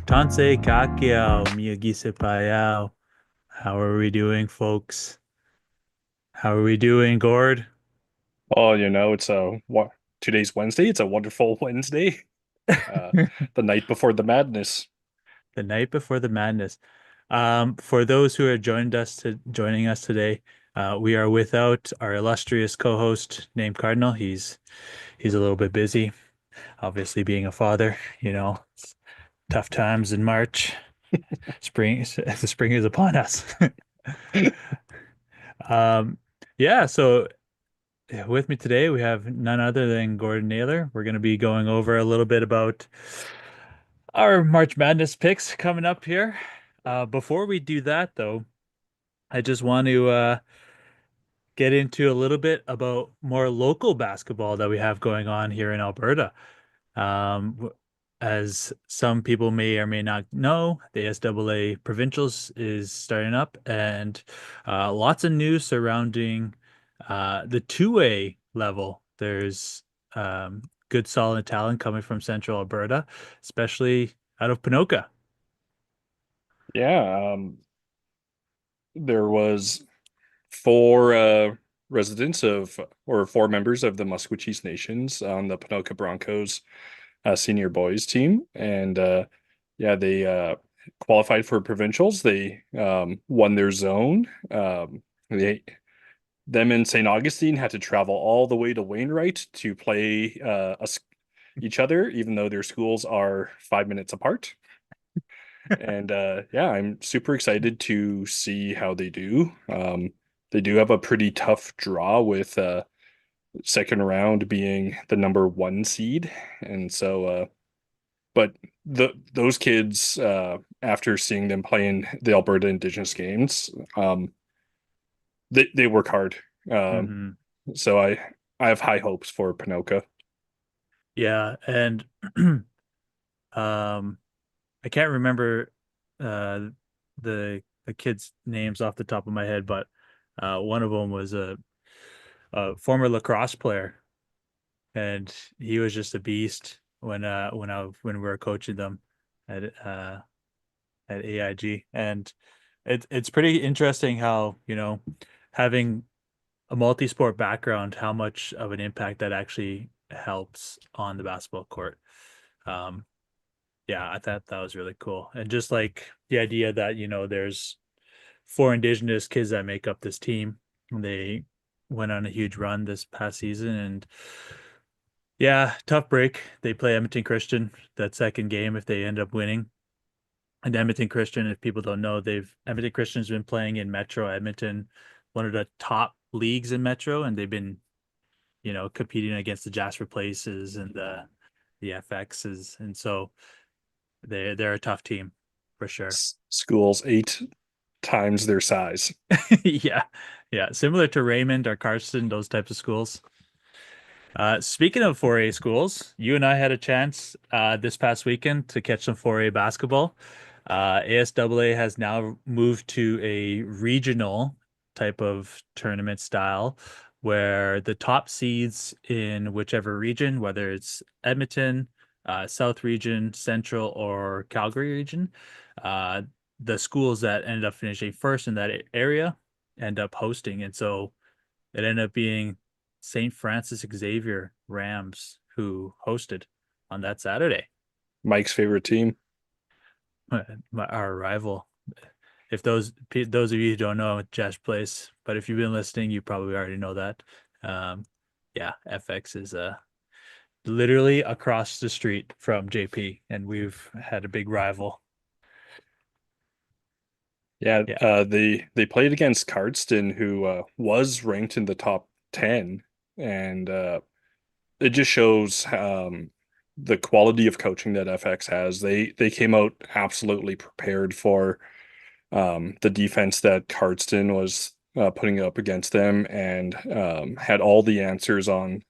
Tansei Kakiao, Miyagi Payao. How are we doing, folks? How are we doing, Gord? Oh, it's what today's Wednesday. It's a wonderful Wednesday. Uh, the night before the madness. The night before the madness. For those who are joining us today, we are without our illustrious co-host named Cardinal. He's a little bit busy, obviously being a father, it's tough times in March. Spring, the spring is upon us. Um, yeah, so with me today, we have none other than Gordon Naylor. We're going to be going over a little bit about our March Madness picks coming up here. Before we do that, though, I just want to get into a little bit about more local basketball that we have going on here in Alberta. As some people may or may not know, the SAA Provincials is starting up, and lots of news surrounding the two-way level. There's good, solid talent coming from Central Alberta, especially out of Ponoka. Yeah, there was four residents of or four members of the Musqueam Nations on the Ponoka Broncos senior boys team, and yeah, they qualified for provincials. They won their zone. They them and St. Augustine had to travel all the way to Wainwright to play each other, even though their schools are 5 minutes apart. And yeah, I'm super excited to see how they do. They do have a pretty tough draw with second round being the number one seed, and so but those kids after seeing them playing the Alberta Indigenous games, they work hard. Um, Hmm. so I have high hopes for Pinoca. Yeah, and um, I can't remember uh the kids' names off the top of my head, but one of them was a former lacrosse player, and he was just a beast when we were coaching them at at AIG. And it's pretty interesting how, having a multi-sport background, how much of an impact that actually helps on the basketball court. Um, yeah, I thought that was really cool. And just like the idea that, there's four Indigenous kids that make up this team. They went on a huge run this past season, and yeah, tough break. They play Edmonton Christian that second game if they end up winning. And Edmonton Christian, if people don't know, they've Edmonton Christian's been playing in Metro Edmonton, one of the top leagues in Metro, and they've been, competing against the Jasper Places and the FXs, and so they're a tough team for sure. Schools 8 times their size. Yeah, yeah, similar to Raymond or Carson, those types of schools. Speaking of 4A schools, you and I had a chance this past weekend to catch some 4A basketball. ASAA has now moved to a regional type of tournament style where the top seeds in whichever region, whether it's Edmonton, South region, Central, or Calgary region, uh, the schools that ended up finishing first in that area end up hosting. And so it ended up being St. Francis Xavier Rams who hosted on that Saturday. Mike's favorite team. Our rival. If those of you who don't know, Josh Place, but if you've been listening, you probably already know that. Um, yeah, FX is literally across the street from JP, and we've had a big rival. Yeah, Yeah. they played against Cardston, who was ranked in the top 10, and it just shows the quality of coaching that FX has. They came out absolutely prepared for the defense that Cardston was putting up against them, and had all the answers on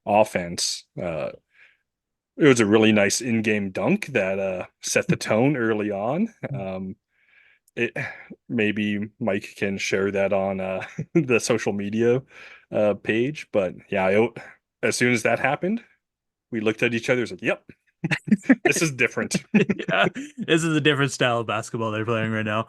offense. It was a really nice in-game dunk that set the tone early on. It maybe Mike can share that on the social media page, but yeah, as soon as that happened, we looked at each other, like, "Yep." This is different. Yeah, this is a different style of basketball they're playing right now.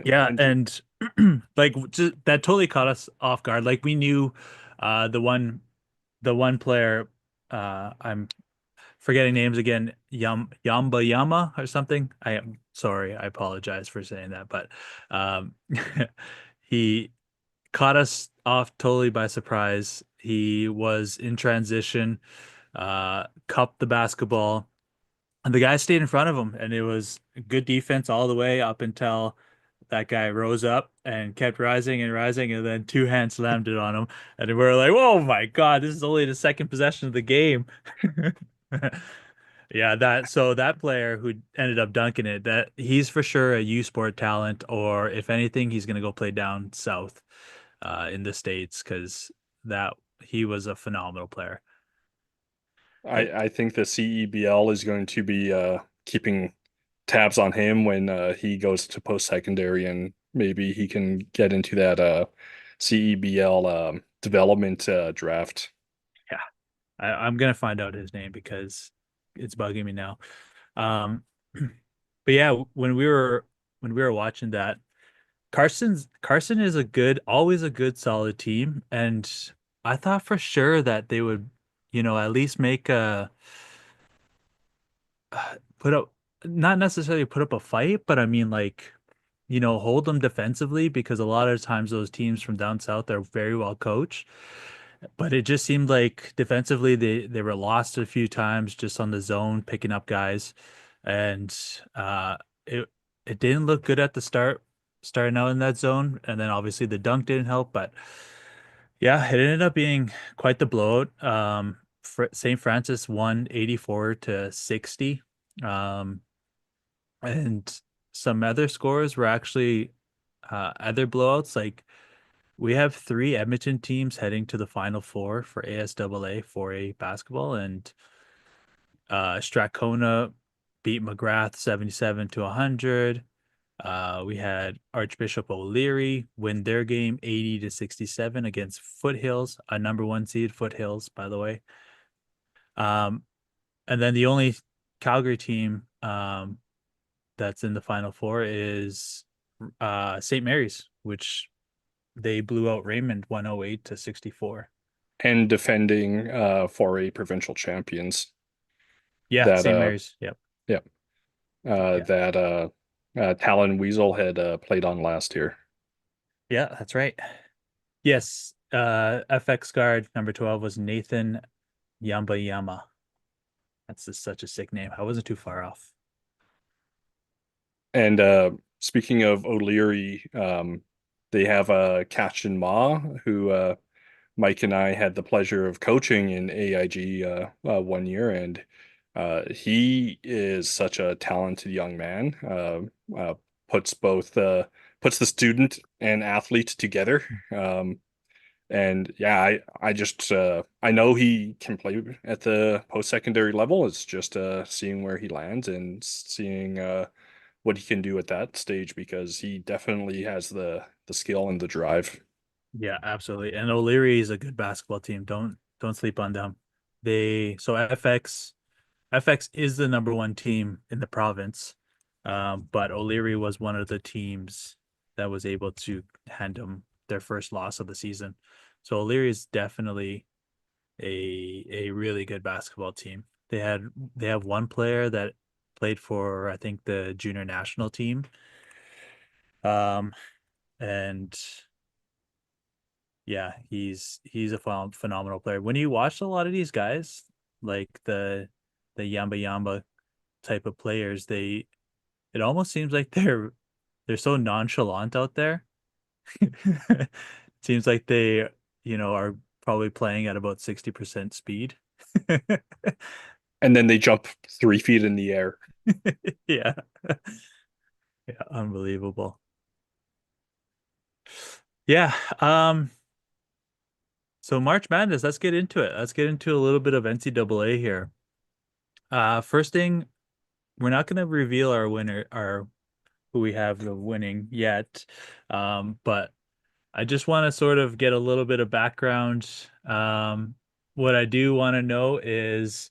Yeah, And and like just, that totally caught us off guard. Like we knew the one player I'm forgetting names again, Yamba Yama or something. I am sorry, I apologize for saying that, but um he caught us off totally by surprise. He was in transition, cupped the basketball, and the guy stayed in front of him, and it was good defense all the way up until that guy rose up and kept rising and rising, and then two hands slammed it on him. And we were like, "Oh my God, this is only the second possession of the game." Yeah, that player who ended up dunking it, that he's for sure a U Sport talent, or if anything, he's gonna go play down south in the States because that he was a phenomenal player. I think the CEBL is going to be keeping tabs on him when he goes to post-secondary, and maybe he can get into that CEBL development draft. Yeah, I'm gonna find out his name because it's bugging me now. Um, but yeah, when we were watching that, Carson is always a good solid team, and I thought for sure that they would, at least make a put up not necessarily put up a fight, but I mean like, hold them defensively because a lot of times those teams from down south are very well coached. But it just seemed like defensively they were lost a few times just on the zone, picking up guys. And it it didn't look good at the start, starting out in that zone. And then obviously the dunk didn't help. But yeah, it ended up being quite the blowout. Fr St. Francis won 84 to 60. Um, and some other scores were actually other blowouts. Like we have three Edmonton teams heading to the Final Four for ASAA 4A basketball, and Strathcona beat McGrath 77 to 100. We had Archbishop O'Leary win their game 80 to 67 against Foothills, a number one seed, Foothills, by the way. Um, and then the only Calgary team that's in the Final Four is St. Mary's, which they blew out Raymond 108 to 64. And defending 4A provincial champions Yeah, that St. Mary's. Yep. yeah Yeah. that Talon Weasel had played on last year. Yeah, that's right. Yes. FX guard number 12 was Nathan Yamba Yama. That's just such a sick name. I wasn't too far off. And speaking of O'Leary, they have Catchin Ma, who Mike and I had the pleasure of coaching in AIG 1 year, and he is such a talented young man. Uh, puts both puts the student and athlete together. And yeah, I just I know he can play at the post-secondary level. It's just seeing where he lands and seeing what he can do at that stage, because he definitely has the skill and the drive. Yeah, absolutely. And O'Leary is a good basketball team. Don't sleep on them. FX is the number one team in the province. But O'Leary was one of the teams that was able to hand them their first loss of the season. So O'Leary is definitely a really good basketball team. They have one player that played for I think the junior national team. Um and yeah, he's a phenomenal player. When you watch a lot of these guys, like the Yamba Yamba type of players, it almost seems like they're so nonchalant out there. It seems like they, are probably playing at about 60% speed. And then they jump 3 feet in the air. Yeah. Yeah, unbelievable. Yeah. So March Madness, let's get into it. Let's get into a little bit of NCAA here. First thing, we're not going to reveal our winner, our who we have the winning yet. But I just want to sort of get a little bit of background. what I do want to know is,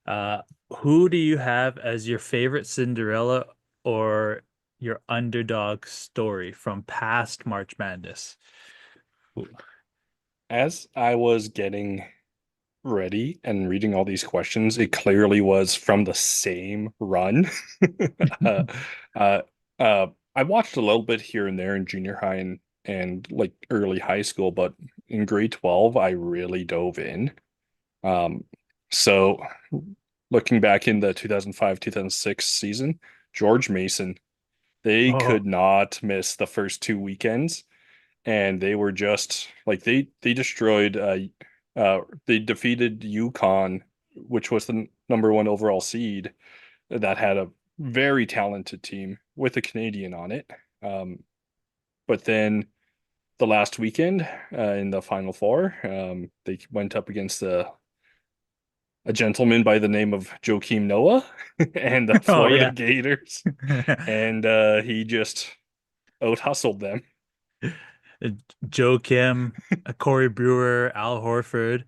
uh, who do you have as your favorite Cinderella or your underdog story from past March Madness? Ooh. As I was getting ready and reading all these questions, it clearly was from the same run. uh, uh, I watched a little bit here and there in junior high and like early high school, but in grade 12, I really dove in. Um, so looking back in the 2005, 2006 season, George Mason, they Oh, could not miss the first two weekends, and they were just like they destroyed they defeated UConn, which was the number one overall seed that had a very talented team with a Canadian on it. Um, but then the last weekend in the Final Four, they went up against a gentleman by the name of Joakim Noah and the oh Florida yeah. Gators, and he just out hustled them. Joe Kim, Corey Brewer, Al Horford.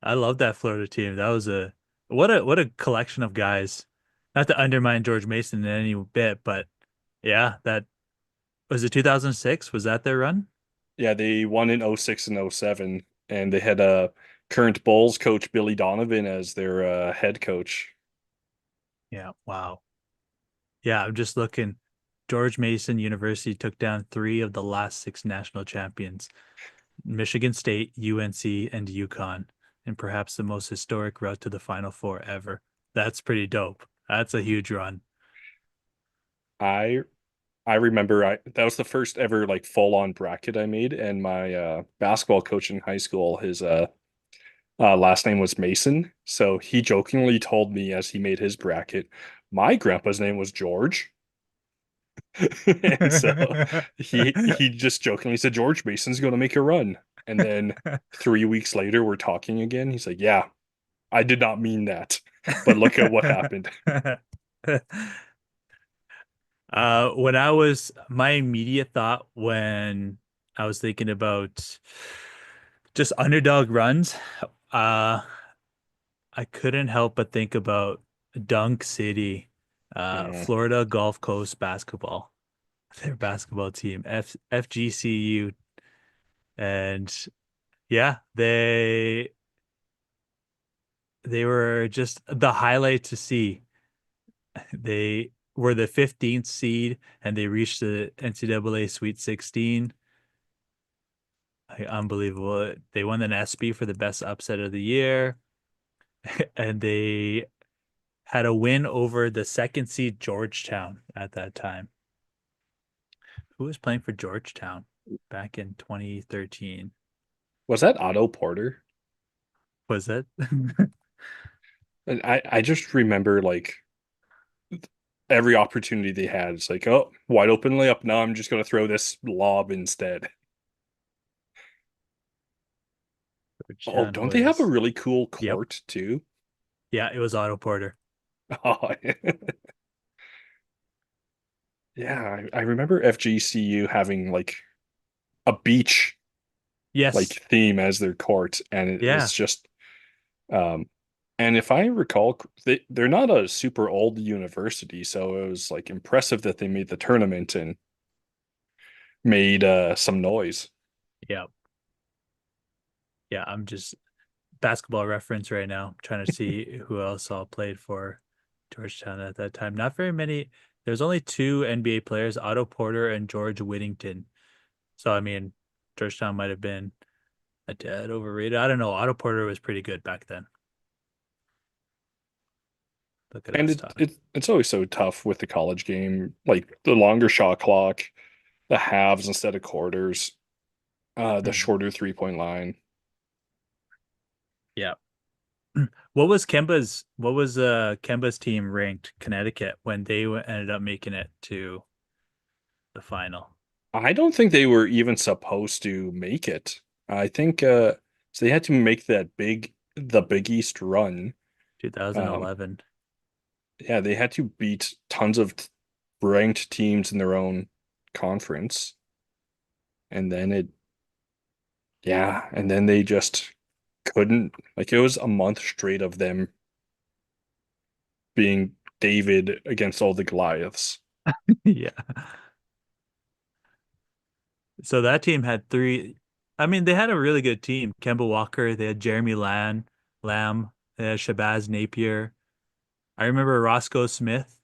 I love that Florida team. That was a what a collection of guys. Not to undermine George Mason in any bit, but yeah, that was it 2006. Was that their run? Yeah, they won in '06 and '07, and they had a current Bulls coach Billy Donovan as their head coach. Yeah, wow. Yeah, I'm just looking. George Mason University took down three of the last six national champions, Michigan State, UNC, and UConn, and perhaps the most historic route to the Final Four ever. That's pretty dope. That's a huge run. I I remember that was the first ever like full on bracket I made, and my basketball coach in high school, his last name was Mason, so he jokingly told me as he made his bracket, my grandpa's name was George. And so he just jokingly said George Mason's going to make a run. And then 3 weeks later, we're talking again. He's like, "Yeah, I did not mean that, but look at what happened." When I was my immediate thought when I was thinking about just underdog runs, uh, I couldn't help but think about Dunk City, Mm. Florida Gulf Coast basketball, their basketball team, FGCU, and yeah, they were just the highlight to see. They were the 15th seed and they reached the NCAA Sweet 16. Like, unbelievable. They won an ESPY for the best upset of the year, and they had a win over the second seed Georgetown at that time. Who was playing for Georgetown back in 2013? Was that Otto Porter? Was it? And I just remember like every opportunity they had, it's like, oh, wide open layup. No, I'm just going to throw this lob instead. Oh, Georgetown don't they have a was, really cool yep. court too? Yeah, it was Otto Porter. Oh, yeah, I remember FGCU having like a beach like Yes. theme as their court, and it was Yeah. just um and if I recall, they're not a super old university, so it was like impressive that they made the tournament and made some noise. Yeah. Yeah. I'm just basketball reference right now, trying to see who else all played for Georgetown at that time. Not very many. There's only two NBA players, Otto Porter and George Whittington. So I mean, Georgetown might have been a tad overrated. I don't know. Otto Porter was pretty good back then. Look at And us it, talking. it it's always so tough with the college game, like the longer shot clock, the halves instead of quarters, the Mhm. shorter 3-point line. Yeah. What was Kemba's team ranked Connecticut when they ended up making it to the final? I don't think they were even supposed to make it. I think so they had to make the Big East run. Um 2011. yeah, they had to beat tons of ranked teams in their own conference. And then it yeah, and then they just couldn't like it was a month straight of them being David against all the Goliaths. Yeah. So that team had three. I mean, they had a really good team. Kemba Walker, they had Jeremy Lamb, they had Shabazz Napier. I remember Roscoe Smith,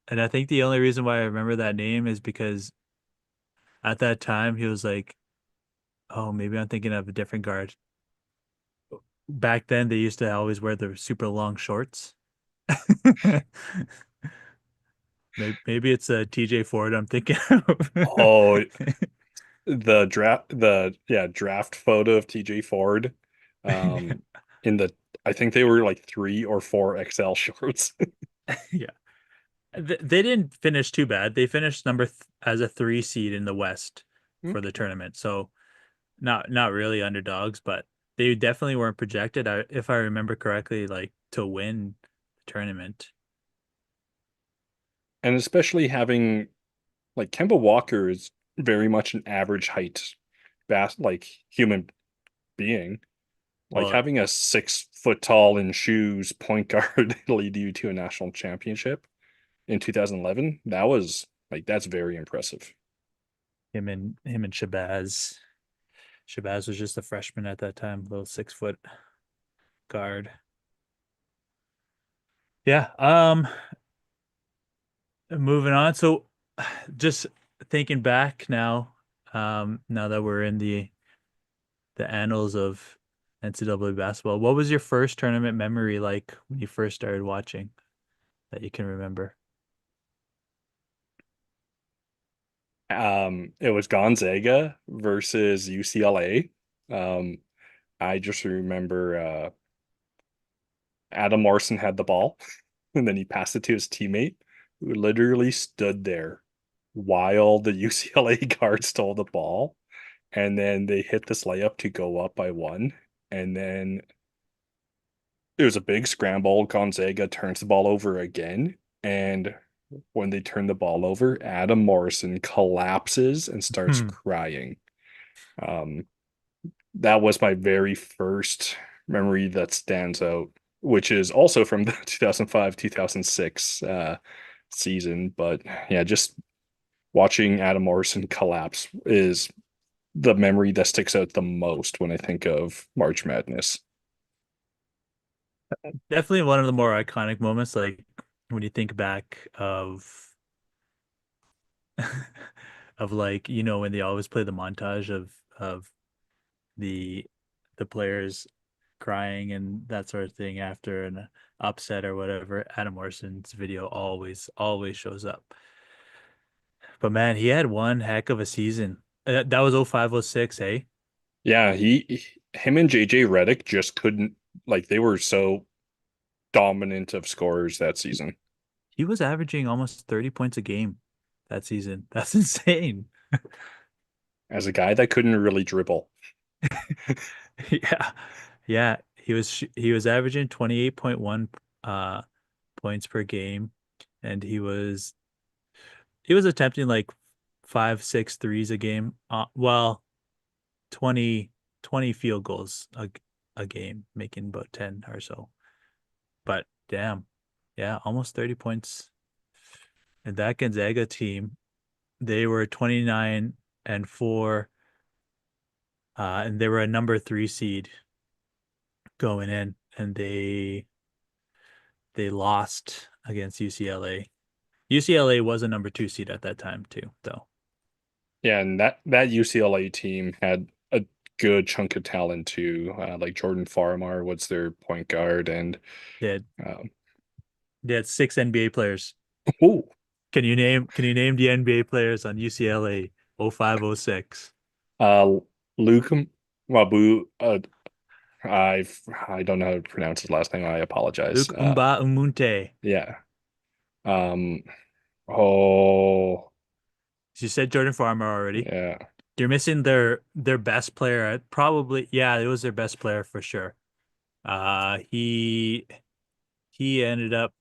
and I think the only reason why I remember that name is because at that time he was like, oh, maybe I'm thinking of a different guard. Back then, they used to always wear the super long shorts. Maybe it's a TJ Ford I'm thinking of. Oh, the draft photo of TJ Ford um in the I think they were like 3 or 4 XL shorts. Yeah. They didn't finish too bad. They finished number th as a 3 seed in the West for the tournament. So not really underdogs, but they definitely weren't projected, if I remember correctly, like to win the tournament. And especially having like Kemba Walker is very much an average height like human being. Like Well, having a 6 foot tall in shoes point guard lead you to a national championship in 2011, that was like that's very impressive. him and Shabazz. Shabazz was just a freshman at that time, little 6 foot guard. Yeah. Moving on. So just thinking back now, now that we're in the annals of NCAA basketball, what was your first tournament memory like when you first started watching that you can remember? It was Gonzaga versus UCLA. I just remember Adam Morrison had the ball and then he passed it to his teammate who literally stood there while the UCLA guard stole the ball. And then they hit this layup to go up by 1. And then it was a big scramble. Gonzaga turns the ball over again. And when they turn the ball over, Adam Morrison collapses and starts Hmm. crying. Um, that was my very first memory that stands out, which is also from the 2005 2006 season. But yeah, just watching Adam Morrison collapse is the memory that sticks out the most when I think of March Madness. Definitely one of the more iconic moments, like when you think back of of like, when they always play the montage of the the players crying and that sort of thing after an upset or whatever. Adam Morrison's video always shows up. But man, he had one heck of a season. That was 0506, eh? Yeah, him and JJ Redick just couldn't like they were so dominant of scorers that season. He was averaging almost 30 points a game that season. That's insane. As a guy that couldn't really dribble. Yeah. Yeah, he was averaging 28.1 uh points per game, and he was attempting like 5, 6 threes a game. Well, 20 field goals a game, making about 10 or so. But damn, yeah, almost 30 points. And that Gonzaga team, they were 29-4, and they were a number 3 seed going in, and they lost against UCLA. UCLA was a number 2 seed at that time too, though. Yeah, and that UCLA team had a good chunk of talent too. Like Jordan Farmar was their point guard, and They had um, they had 6 NBA players. oh, Can you name the NBA players on UCLA 0506? uh, Luke Wabu. I don't know how to pronounce his last name. I apologize. Luke Umunte. Yeah. Um. Oh, You said Jordan Farmer already. yeah. You're missing their best player. Probably, yeah, it was their best player for sure. He ended up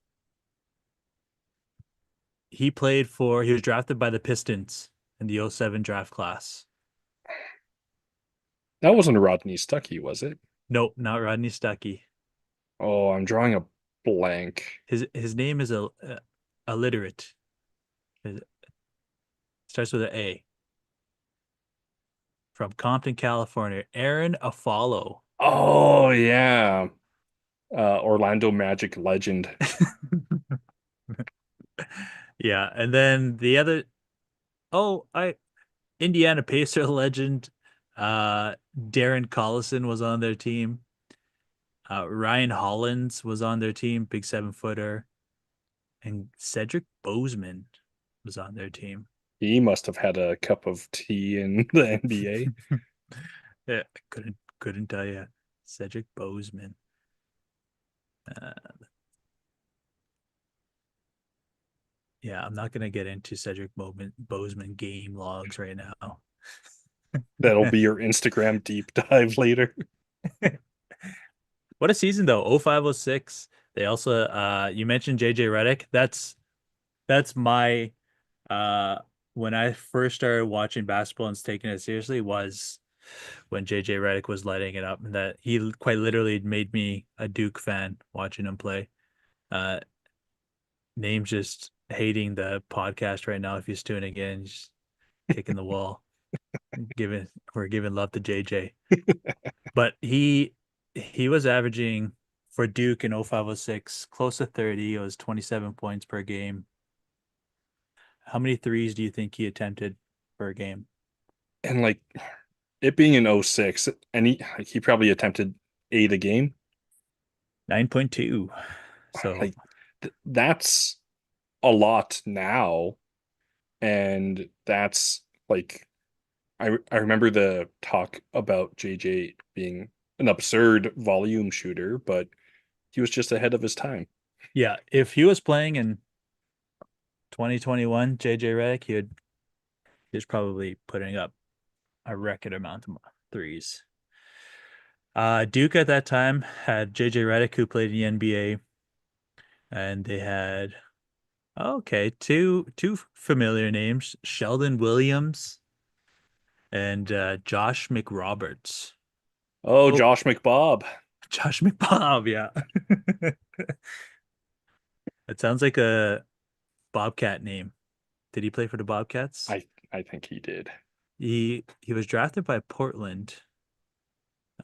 he was drafted by the Pistons in the '07 draft class. That wasn't Rodney Stuckey, was it? Nope, not Rodney Stuckey. Oh, I'm drawing a blank. His name is a illiterate. It starts with an A. From Compton, California. Aaron Afalo. Oh yeah. Orlando Magic legend. Yeah, and then the other oh, I Indiana Pacer legend. Darren Collison was on their team. Ryan Hollins was on their team, big 7-footer, and Cedric Bozeman was on their team. He must have had a cup of tea in the NBA. Yeah, couldn't tell you. Cedric Bozeman. Uh, yeah, I'm not gonna get into Bozeman game logs right now. That'll be your Instagram deep dive later. What a season though. 0506. They also you mentioned JJ Redick. That's my uh when I first started watching basketball and taking it seriously was when JJ Redick was lighting it up, and that he quite literally made me a Duke fan watching him play. Uh Name's just hating the podcast right now if he's tuning in, just kicking the wall. We're giving love to JJ. But he was averaging for Duke in 0506 close to 30. It was 27 points per game. How many threes do you think he attempted per game? And like it being in '06, and he probably attempted 8 a game. 9.2. So Like that's a lot now. And that's like I remember the talk about JJ being an absurd volume shooter, but he was just ahead of his time. yeah, if he was playing in 2021, JJ Redick, he was probably putting up a record amount of threes. Duke at that time had JJ Redick, who played in the NBA, and they had okay, two familiar names, Sheldon Williams and Josh McRoberts. Oh, Oh, Josh McBob. Josh McBob, yeah. It sounds like a Bobcat name. Did he play for the Bobcats? I think he did. He was drafted by Portland.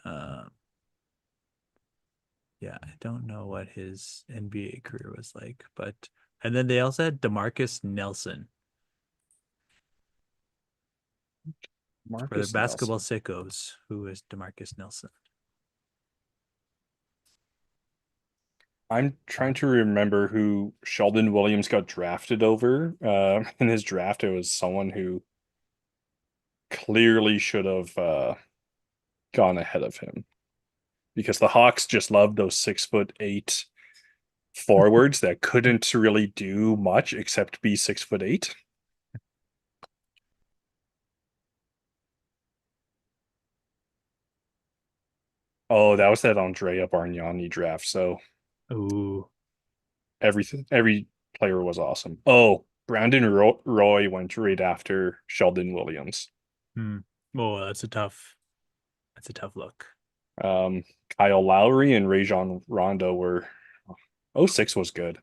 Uh, yeah, I don't know what his NBA career was like, but and then they also had DeMarcus Nelson for the Marcus basketball Nelson. sickos. Who is DeMarcus Nelson? I'm trying to remember who Sheldon Williams got drafted over. In his draft, it was someone who clearly should have gone ahead of him because the Hawks just loved those 6'8" forwards that couldn't really do much except be 6'8". Oh, that was that Andrea Bargnani draft. So Ooh, every player was awesome. Oh, Brandon Roy went right after Sheldon Williams. hmm. Oh, that's a tough look. Um, Kyle Lowry and Rajon Rondo were. '06 was good.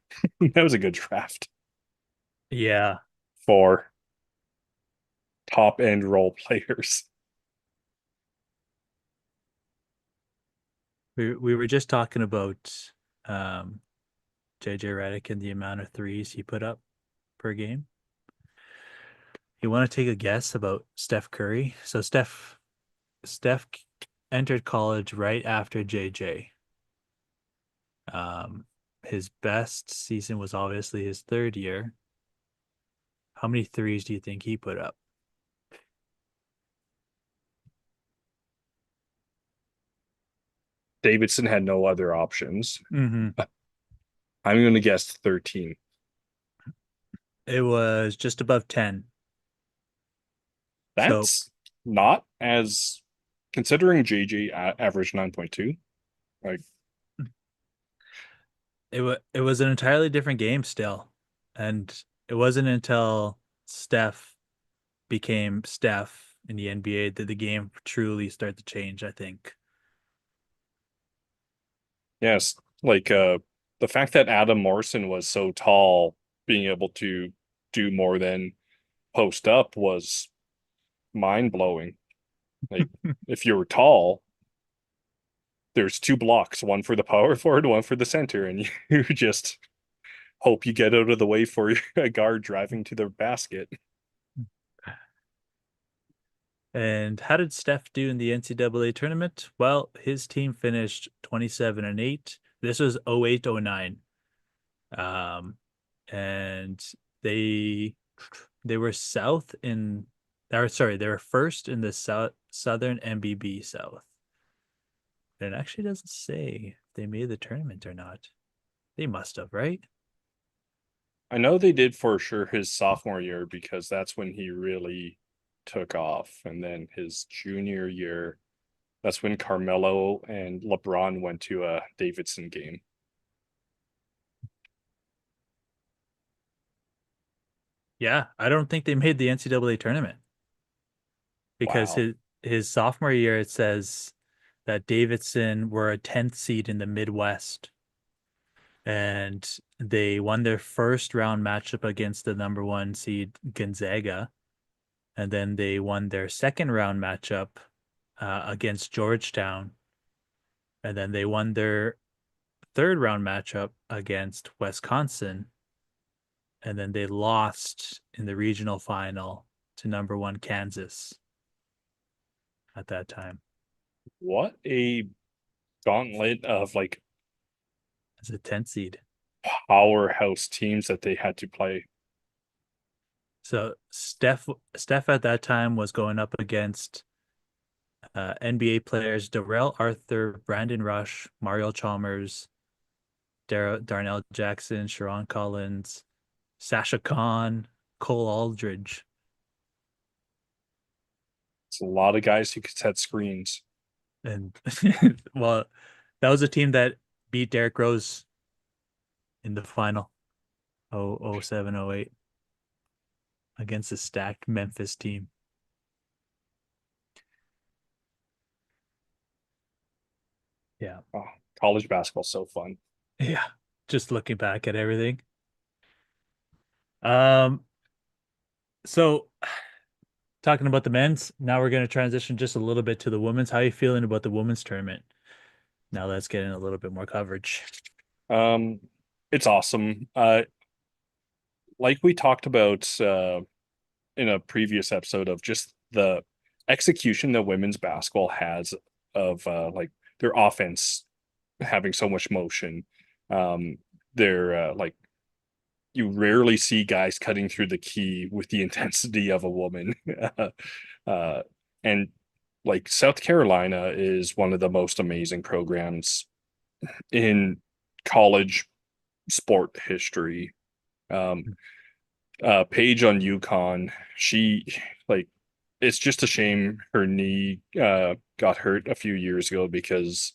That was a good draft Yeah, for top end role players. we were just talking about um JJ Redick and the amount of threes he put up per game. You want to take a guess about Steph Curry? So Steph entered college right after JJ. Um, his best season was obviously his third year. How many threes do you think he put up? Davidson had no other options. Mm-hmm. I'm going to guess 13. It was just above 10. So That's not as considering JJ averaged 9.2. Like it was an entirely different game still. And it wasn't until Steph became Steph in the NBA that the game truly started to change, I think. Yes, like the fact that Adam Morrison was so tall, being able to do more than post up was mind blowing. Like if you were tall, there's two blocks, one for the power forward, one for the center, and you just hope you get out of the way for a guard driving to the basket. And how did Steph do in the NCAA tournament? Well, his team finished 27-8. This was 08-09. Um, and they they were south in or sorry, they were first in the Southern MBB South. And it actually doesn't say if they made the tournament or not. They must have, right? I know they did for sure his sophomore year because that's when he really took off. And then his junior year, that's when Carmelo and LeBron went to a Davidson game. Yeah, I don't think they made the NCAA tournament because Wow. his sophomore year it says that Davidson were a 10th seed in the Midwest and they won their first round matchup against the number one seed Gonzaga, and then they won their second round matchup against Georgetown, and then they won their third round matchup against Wisconsin, and then they lost in the regional final to number one Kansas at that time What a gauntlet of like as a 10th seed. powerhouse teams that they had to play. So Steph at that time was going up against NBA players Darrell Arthur, Brandon Rush, Mario Chalmers, Darnell Jackson, Sharon Collins, Sasha Khan, Cole Aldridge. It's a lot of guys who could set screens. And well, that was a team that beat Derrick Rose in the final 07-08 against a stacked Memphis team. Yeah. Oh, college basketball so fun. Yeah. Just looking back at everything. Um, so talking about the men's, now we're going to transition just a little bit to the women's. How are you feeling about the women's tournament? Now let's get in a little bit more coverage. Um, it's awesome. Like we talked about in a previous episode of just the execution that women's basketball has of like their offense having so much motion. Um, they're like you rarely see guys cutting through the key with the intensity of a woman. uh, and like South Carolina is one of the most amazing programs in college sport history. Um, Paige on UConn, she like it's just a shame her knee got hurt a few years ago because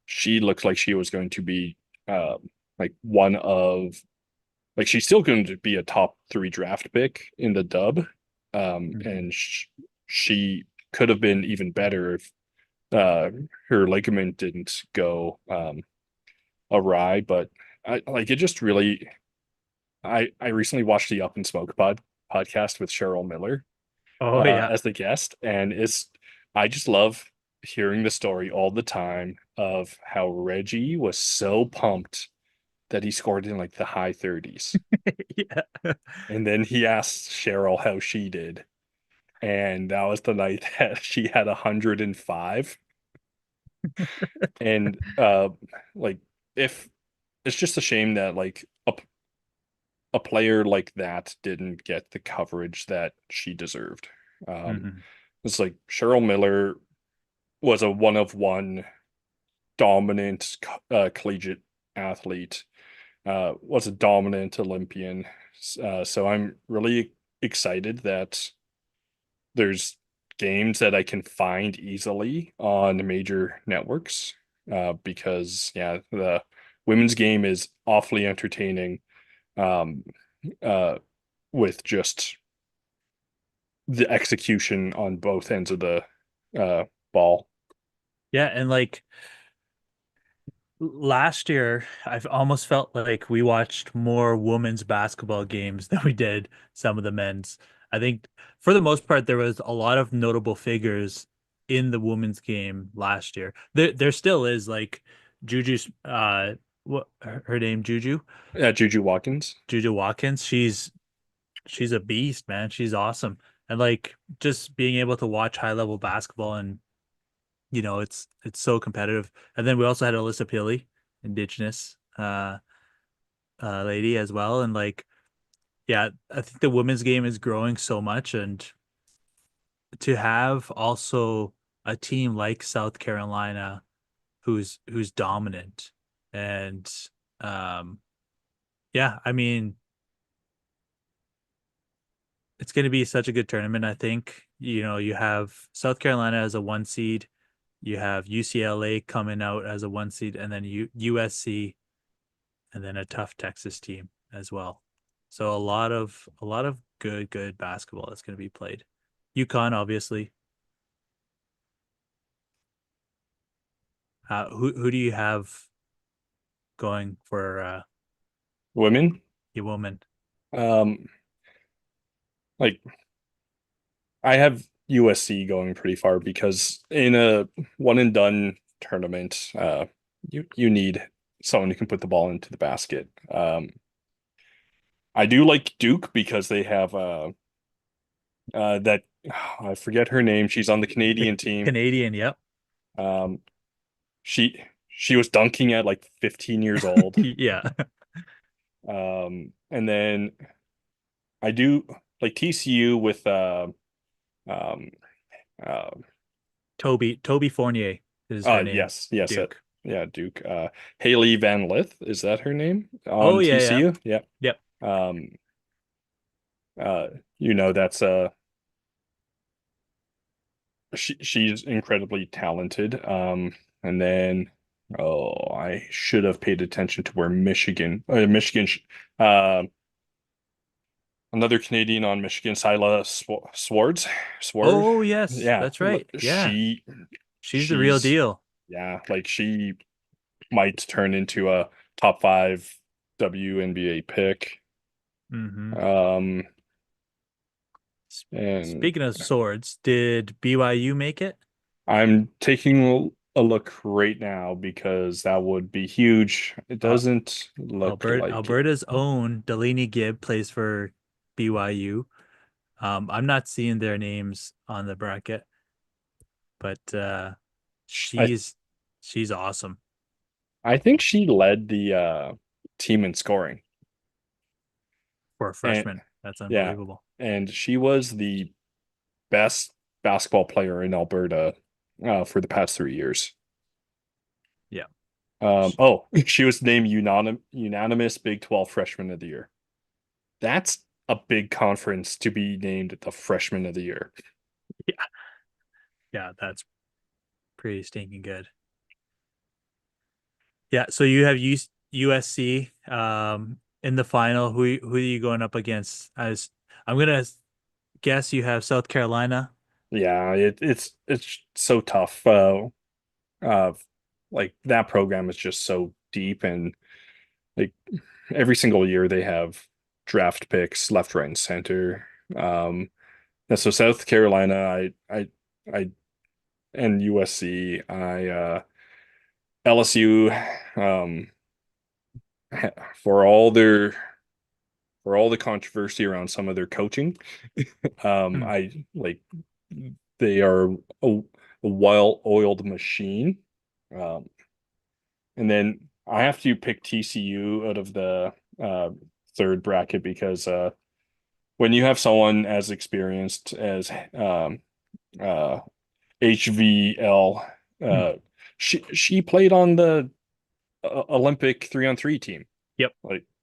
she looked like she was going to be like one of like she's still going to be a top three draft pick in the dub. Mhm. And she could have been even better if her ligament didn't go awry. But I like it just really I recently watched the Up and Smoke podcast with Cheryl Miller Oh yeah. as the guest, and it's I just love hearing the story all the time of how Reggie was so pumped that he scored in like the high 30s. Yeah. And then he asked Cheryl how she did. And that was the night that she had 105. And like if it's just a shame that like a player like that didn't get the coverage that she deserved. Um, Mhm. it's like Cheryl Miller was a one of one dominant collegiate athlete, was a dominant Olympian. So I'm really excited that there's games that I can find easily on major networks because yeah, the women's game is awfully entertaining um, uh, with just the execution on both ends of the uh, ball. Yeah, and last year, I've almost felt like we watched more women's basketball games than we did some of the men's. I think for the most part, there was a lot of notable figures in the women's game last year. There still is like Juju's what her name Juju Juju Watkins. Juju Watkins. She's a beast, man. She's awesome. And like just being able to watch high level basketball and it's so competitive. And then we also had Alyssa Pili, Indigenous lady as well. And like, yeah, I think the women's game is growing so much, and to have also a team like South Carolina who's dominant and um yeah, I mean, it's going to be such a good tournament. I think, you have South Carolina as a one seed, you have UCLA coming out as a one seed, and then USC, and then a tough Texas team as well. So a lot of good basketball that's going to be played. UConn, obviously. Who do you have going for Women. your woman? Um, like I have USC going pretty far because in a one and done tournament, you need someone who can put the ball into the basket. I do like Duke because they have that I forget her name. She's on the The Canadian team. Canadian, yep. Um, she was dunking at like 15 years old. Yeah. And then I do like TCU with um uh Toby Fournier is her name. yes Duke. yeah Duke Haley Van Lith, is that her name Oh on yeah, yeah. TCU? Yeah. Yep. Um uh that's she's incredibly talented. And then I should have paid attention to where Michigan uh another Canadian on Michigan, Sila Sword. Oh yes, Yeah, that's right. Yeah. She's the real she's deal. yeah, like she might turn into a top five WNBA pick. Hmm. Um, and Speaking of swords, did BYU make it? I'm taking a look right now because that would be huge. It Uh, doesn't look like it. Alberta's own Delaney Gibb plays for BYU. I'm not seeing their names on the bracket, but I she's she's awesome I think she led the team in scoring. for a And freshman. That's yeah, unbelievable. and she was the best basketball player in Alberta for the past 3 years. Yeah. Oh, she was named unanimous Big 12 Freshman of the Year. That's a big conference to be named the Freshman of the Year. Yeah. Yeah, that's pretty stinking good. Yeah, so you have USC in the final. Who are you going up against? As I'm gonna guess you have South Carolina. Yeah, it's so tough. Uh, like that program is just so deep, and like every single year they have draft picks left, right, and center. And so South Carolina, I and USC, LSU, um, for all their for all the controversy around some of their coaching, Hmm. I like they are a well-oiled machine. Um, and then I have to pick TCU out of the uh, third bracket because when you have someone as experienced as uh, HVL, Hmm. uh, she played on the Olympic 3-on-3 team. Yep,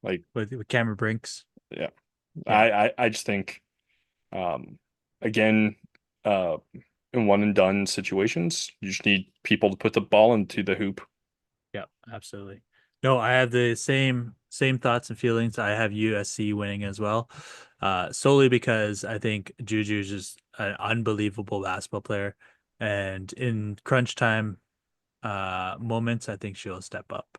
Like with Cameron Brinks. yeah, Yeah, I just think um, again uh, in one and done situations, you just need people to put the ball into the hoop. yeah, absolutely. No, I have the same thoughts and feelings. I have USC winning as well, solely because I think Juju is just an unbelievable basketball player, and in crunch time, moments, I think she'll step up.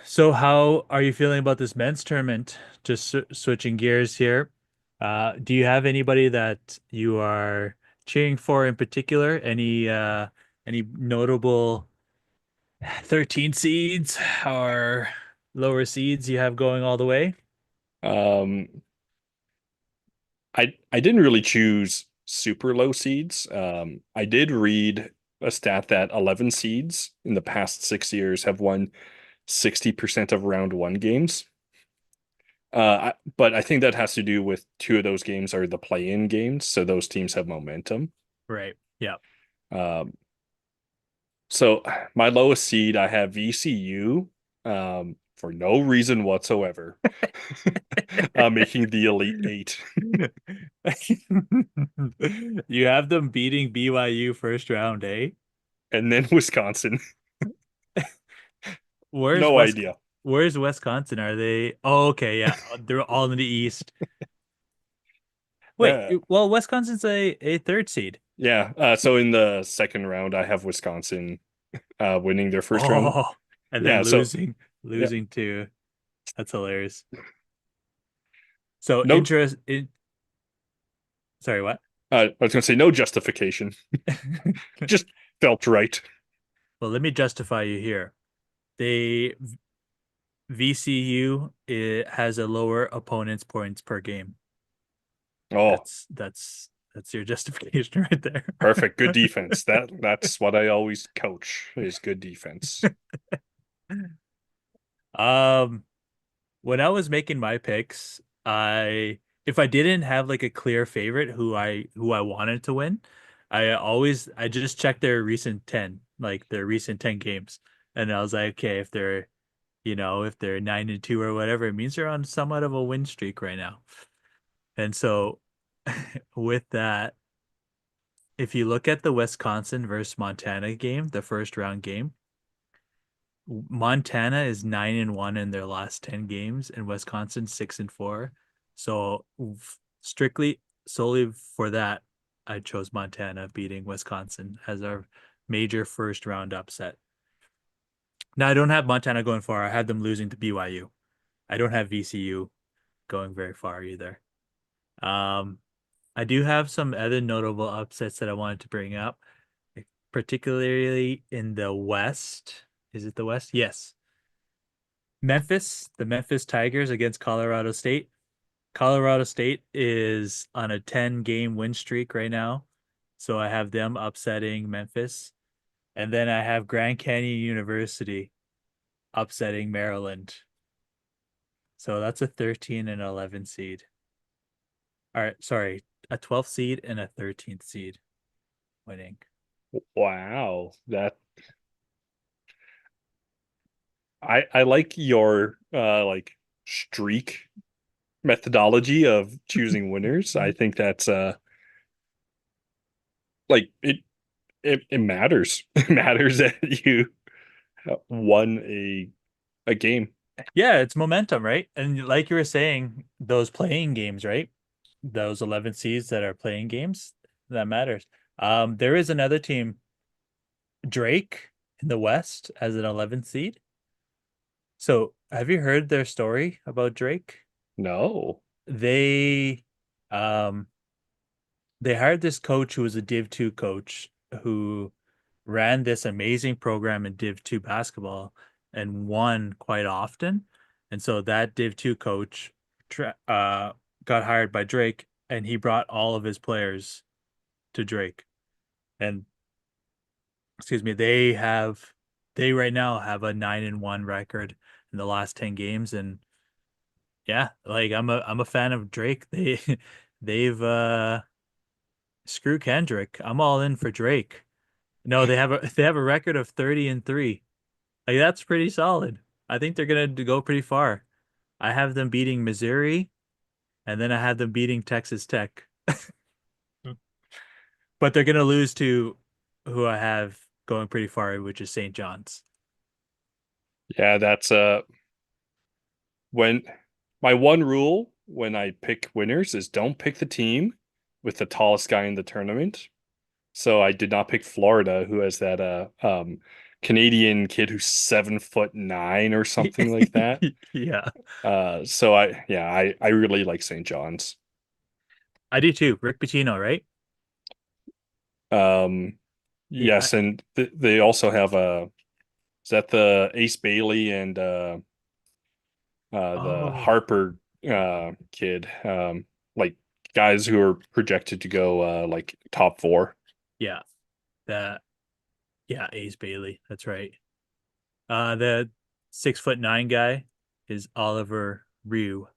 So how are you feeling about this men's tournament? Just switching gears here. Do you have anybody that you are cheering for in particular? Any notable 13 seeds or lower seeds you have going all the way? Um, I didn't really choose super low seeds. I did read a stat that 11 seeds in the past 6 years have won 60% of round one games. But I think that has to do with two of those games are the play-in games, so those teams have momentum. Right. Yeah. Um, so my lowest seed, I have VCU, for no reason whatsoever, making the Elite Eight, You have them beating BYU first round, eh? and then Wisconsin. Where's No West idea. Where's Wisconsin? Are they? Oh, okay, yeah. They're all in the East. Wait, Uh, well, Wisconsin's a third seed. yeah. So in the second round, I have Wisconsin winning their first round. Oh, and then Yeah. So yeah. losing to that's hilarious. So No. sorry, what? I was gonna say no justification. Just felt right. Well, let me justify you here. They VCU it has a lower opponent's points per game. Oh, That's your justification right there. perfect. Good defense. That's what I always coach is good defense. Um, when I was making my picks, I if I didn't have like a clear favorite who I wanted to win, I just checked their recent 10, like their recent 10 games. And I was like, okay, if they're 9-2 or whatever, it means they're on somewhat of a win streak right now. And so with that, if you look at the Wisconsin versus Montana game, the first round game, Montana is 9-1 in their last 10 games, and Wisconsin 6-4. So strictly solely for that, I chose Montana beating Wisconsin as our major first round upset. Now I don't have Montana going far. I had them losing to BYU. I don't have VCU going very far either. Um, I do have some other notable upsets that I wanted to bring up, particularly in the West. Is it the West? Yes. The Memphis Tigers against Colorado State. Colorado State is on a 10-game win streak right now. So I have them upsetting Memphis. And then I have Grand Canyon University upsetting Maryland. So that's a 13 and 11 seed. All right, sorry, a 12th seed and a 13th seed winning. Wow. That I like your like streak methodology of choosing winners. I think that's like it matters. It matters that you won a game. Yeah, it's momentum, right? And like you were saying, those playing games, right? Those 11 seeds that are playing games, that matters. There is another team, Drake in the West as an 11th seed. So have you heard their story about Drake? No. They um they hired this coach who was a Div 2 coach who ran this amazing program in Div 2 basketball and won quite often. And so that Div 2 coach got hired by Drake and he brought all of his players to Drake. And excuse me, they right now have a 9-1 record in the last 10 games. And yeah, like I'm a fan of Drake. They've screw Kendrick. I'm all in for Drake. No, they have a record of 30-3. Like that's pretty solid. I think they're gonna go pretty far. I have them beating Missouri, and then I have them beating Texas Tech. But they're gonna lose to who I have going pretty far, which is St. John's. Yeah, that's when my one rule when I pick winners is don't pick the team with the tallest guy in the tournament. So I did not pick Florida, who has that Canadian kid who's 7'9" or something like that. Yeah, So I really like St. John's. I do too. Rick Pitino, right? Um, Yeah. yes, and they also have is that the Ace Bailey and the Oh, Harper kid, like guys who are projected to go like top four. yeah. That yeah, Ace Bailey. That's right. The 6'9" guy is Oliver Rue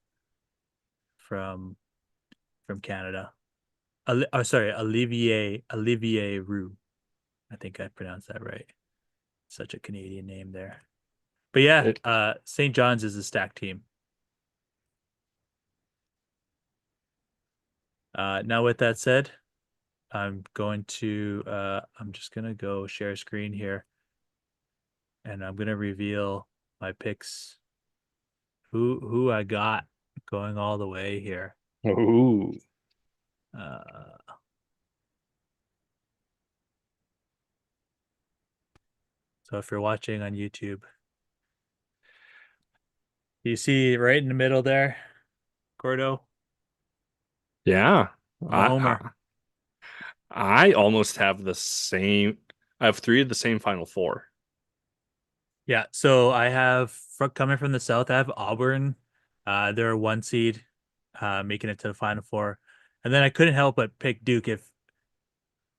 from Canada. Sorry, Olivier Rue. I think I pronounced that right. Such a Canadian name there. But yeah, It, St. John's is a stacked team. Now with that said, I'm just gonna go share screen here and I'm gonna reveal my picks. Who I got going all the way here. ooh, Uh, so if you're watching on YouTube, you see right in the middle there, Gordo, yeah. I'm a I, homer. I I almost have the same. I have three of the same Final Four. Yeah, so I have coming from the south, I have Auburn. They're a one seed, making it to the Final Four. And then I couldn't help but pick Duke. If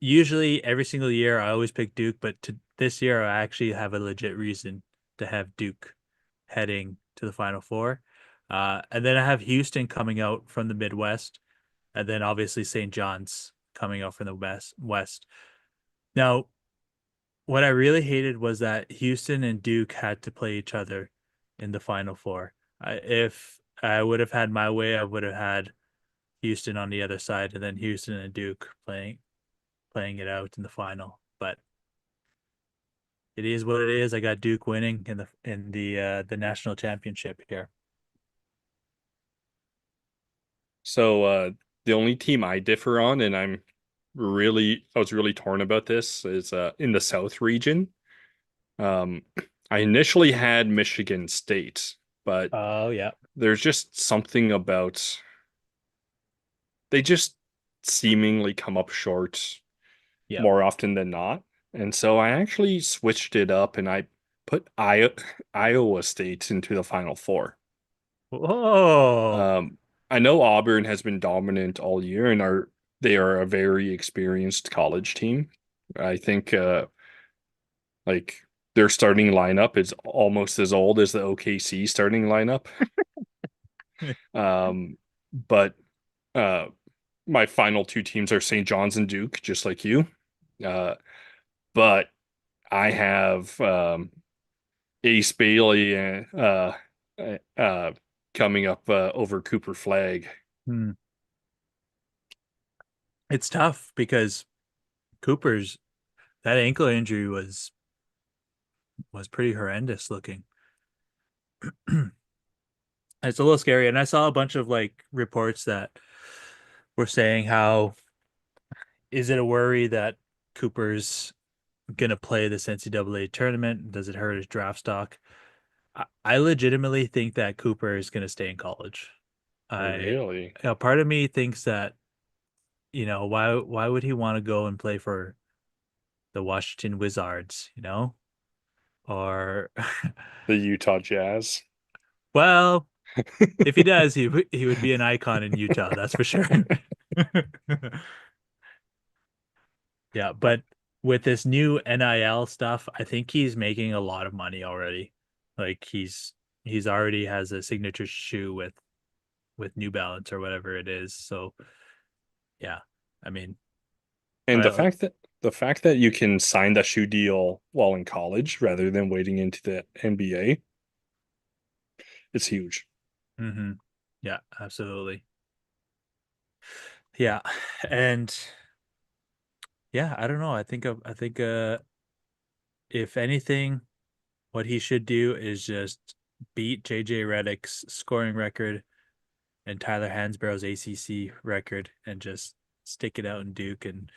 usually every single year I always pick Duke, but this year I actually have a legit reason to have Duke heading to the Final Four. And then I have Houston coming out from the Midwest, and then obviously St. John's coming out from the West. Now, what I really hated was that Houston and Duke had to play each other in the Final Four. If I would have had my way, I would have had Houston on the other side, and then Houston and Duke playing it out in the final. But it is what it is. I got Duke winning in the national championship here. So the only team I differ on, and I was really torn about this, is in the South region. Um, I initially had Michigan State, but Oh yeah, there's just something about they just seemingly come up short yeah. more often than not. And so I actually switched it up and I put Iowa State into the Final Four. Oh, Um, I know Auburn has been dominant all year and they are a very experienced college team. I think like their starting lineup is almost as old as the OKC starting lineup. But uh, my final two teams are St. John's and Duke, just like you. Uh, but I have Ace Bailey uh, coming up over Cooper Flag. hmm. It's tough because Cooper's that ankle injury was pretty horrendous looking. It's a little scary, and I saw a bunch of like reports that were saying how is it a worry that Cooper's gonna play this NCAA tournament? Does it hurt his draft stock? I legitimately think that Cooper is gonna stay in college. I Really? Part of me thinks that why would he want to go and play for the Washington Wizards, or The Utah Jazz. well, if he does, he would be an icon in Utah, that's for sure. Yeah, but with this new NIL stuff, I think he's making a lot of money already. Like he's already has a signature shoe with New Balance or whatever it is. So yeah, I mean, And well, the fact that you can sign that shoe deal while in college rather than waiting into the NBA, it's huge. hmm yeah, absolutely. Yeah, and yeah, I don't know. I think if anything, what he should do is just beat JJ Redick's scoring record and Tyler Hansborough's ACC record and just stick it out in Duke. And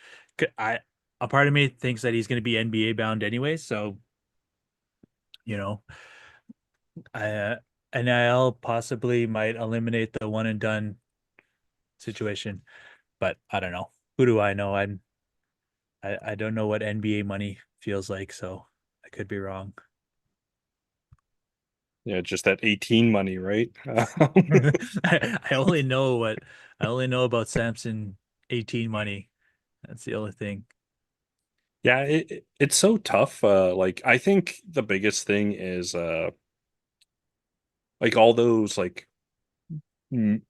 I a part of me thinks that he's going to be NBA bound anyway. So, you know, I, NIL possibly might eliminate the one and done situation, but I don't know. Who do I know? I don't know what NBA money feels like, so I could be wrong. Yeah, just that 18 money, right? I only know what I only know about Samson 18 money. That's the only thing. Yeah, it's so tough. Like I think the biggest thing is like all those like m-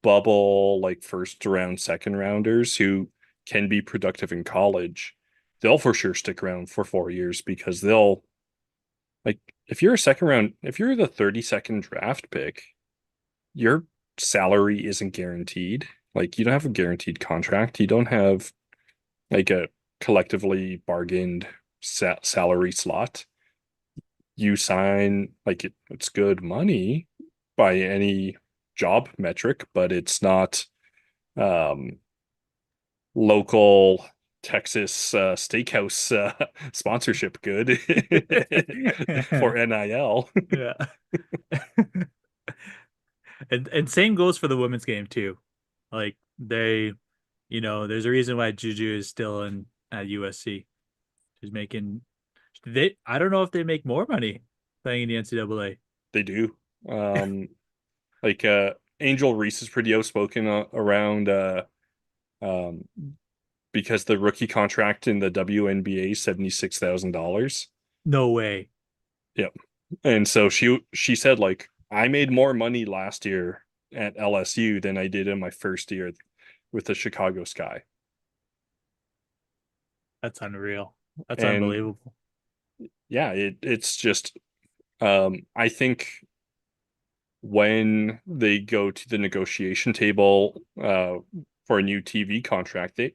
bubble like first round, second rounders who can be productive in college, they'll for sure stick around for 4 years because they'll like if you're a second round, if you're the 32nd draft pick, your salary isn't guaranteed. Like you don't have a guaranteed contract. You don't have like a collectively bargained salary slot. You sign like it's good money by any job metric, but it's not um, local Texas steakhouse sponsorship good for NIL. Yeah. And same goes for the women's game too. Like they, there's a reason why Juju is still in at USC. She's making they I don't know if they make more money playing in the NCAA. They do. Um, like Angel Reese is pretty outspoken around um, because the rookie contract in the WNBA is $76,000. No way. Yep. And so she said like I made more money last year at LSU than I did in my first year with the Chicago Sky. That's unreal. That's And unbelievable. yeah, it's just I think when they go to the negotiation table for a new TV contract, they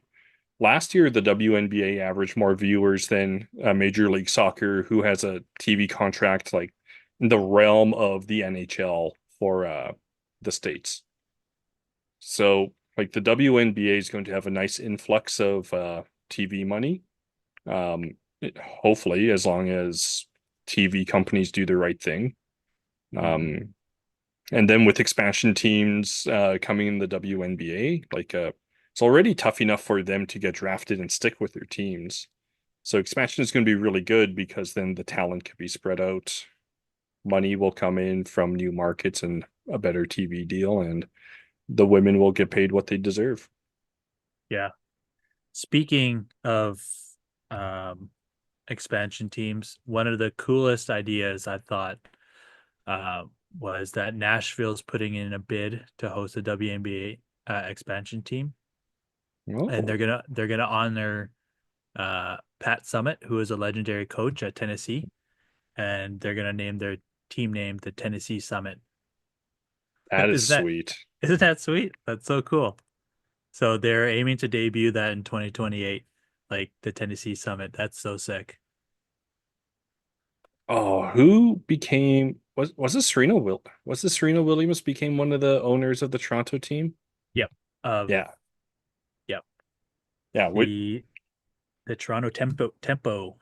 last year the WNBA averaged more viewers than Major League Soccer, who has a TV contract like in the realm of the NHL for the States. So like the WNBA is going to have a nice influx of TV money. Hopefully, as long as TV companies do the right thing. Mhm. Um, and then with expansion teams coming in the WNBA, like it's already tough enough for them to get drafted and stick with their teams. So expansion is going to be really good because then the talent can be spread out. Money will come in from new markets and a better TV deal, and the women will get paid what they deserve. Yeah. Speaking of um, expansion teams, one of the coolest ideas I thought uh, was that Nashville's putting in a bid to host a WNBA expansion team, and Oh, they're gonna honor Pat Summitt, who is a legendary coach at Tennessee, and they're gonna name their team name the Tennessee Summit. that is Isn't that sweet. isn't that sweet? That's so cool. So they're aiming to debut that in 2028, like the Tennessee Summit. That's so sick. Oh, who became was this Serena was this Serena Williams became one of the owners of the Toronto team? Yep. Of Yeah. Yep. Yeah, The Toronto Tempo.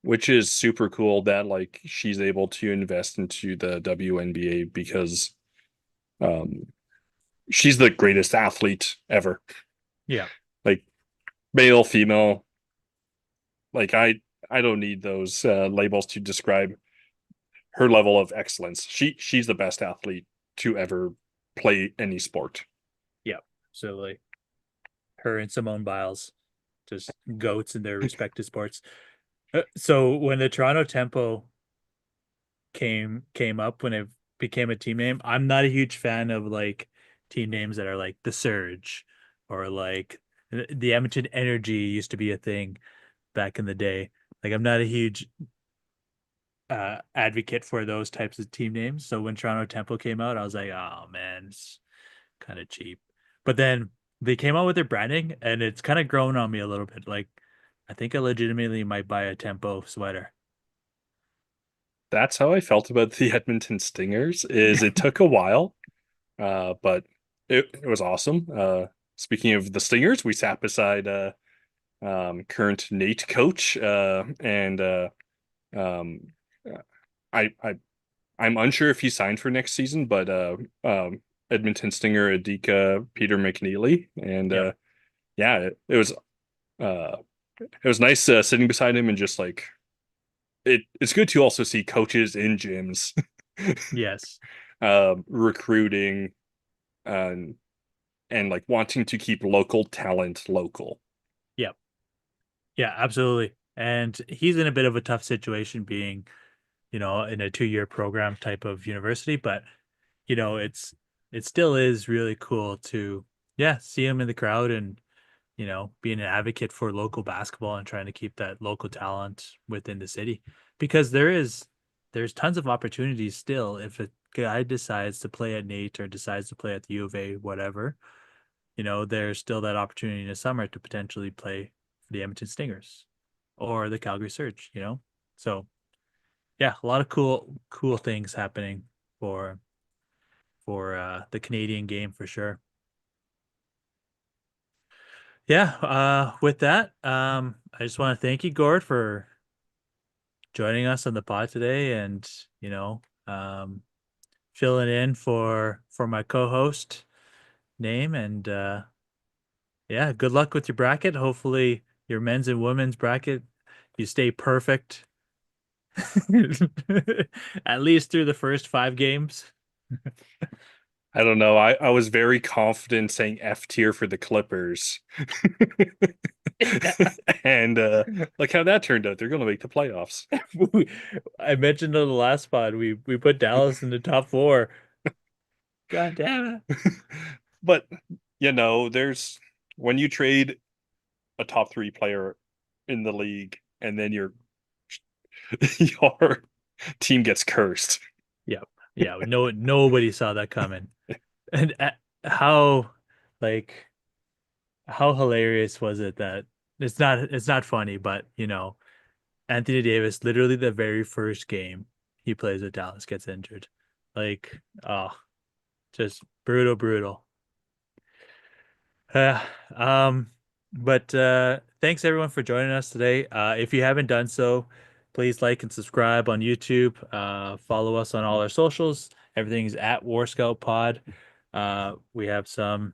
which is super cool that like she's able to invest into the WNBA because um she's the greatest athlete ever. Yeah. Like male, female, like I don't need those labels to describe her level of excellence. She's the best athlete to ever play any sport. Yep. Absolutely. Her and Simone Biles, just goats in their respective sports. So when the Toronto Tempo came up when it became a team name, I'm not a huge fan of like team names that are like the Surge or like the Edmonton Energy used to be a thing back in the day. Like I'm not a huge advocate for those types of team names. So when Toronto Temple came out, I was like, oh man, it's kind of cheap. But then they came out with their branding and it's kind of grown on me a little bit. Like I think I legitimately might buy a Tempo sweater. That's how I felt about the Edmonton Stingers is it took a while, but it was awesome. Speaking of the Stingers, we sat beside current Nate coach, and um, I I'm unsure if he signed for next season, but Edmonton Stinger, Adika, Peter McNeely, and Yep. yeah, uh, it was nice sitting beside him and just like it's good to also see coaches in gyms Yes. recruiting and like wanting to keep local talent local. Yep. Yeah, absolutely. And he's in a bit of a tough situation being, in a 2-year program type of university, but it still is really cool to, yeah, see him in the crowd and, being an advocate for local basketball and trying to keep that local talent within the city because there's tons of opportunities still if a guy decides to play at Nate or decides to play at the U of A, whatever, there's still that opportunity in the summer to potentially play for the Edmonton Stingers or the Calgary Surge. So yeah, a lot of cool things happening for the Canadian game for sure. Yeah, with that, I just want to thank you, Gord, for joining us on the pod today and, you know, um filling in for my co-host name and yeah, good luck with your bracket. Hopefully your men's and women's bracket you stay perfect at least through the first 5 games. I don't know. I was very confident saying F tier for the Clippers. And like how that turned out. They're going to make the playoffs. I mentioned on the last pod we put Dallas in the top 4. God damn it. But there's when you trade a top 3 player in the league and then your team gets cursed. Yeah. Yeah, no nobody saw that coming. And how like how hilarious was it that it's not funny, but Anthony Davis literally the very first game he plays with Dallas gets injured. Like, oh, just brutal. Uh, um, but thanks everyone for joining us today. If you haven't done so, please like and subscribe on YouTube. Follow us on all our socials. Everything's at War Scout Pod. We have some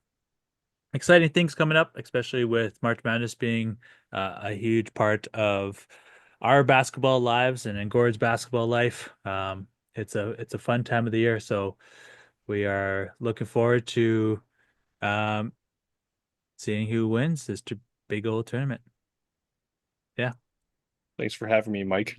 exciting things coming up, especially with March Madness being a huge part of our basketball lives and in Gord's basketball life. It's a fun time of the year, so we are looking forward to um, seeing who wins this big old tournament. Yeah. Thanks for having me, Mike.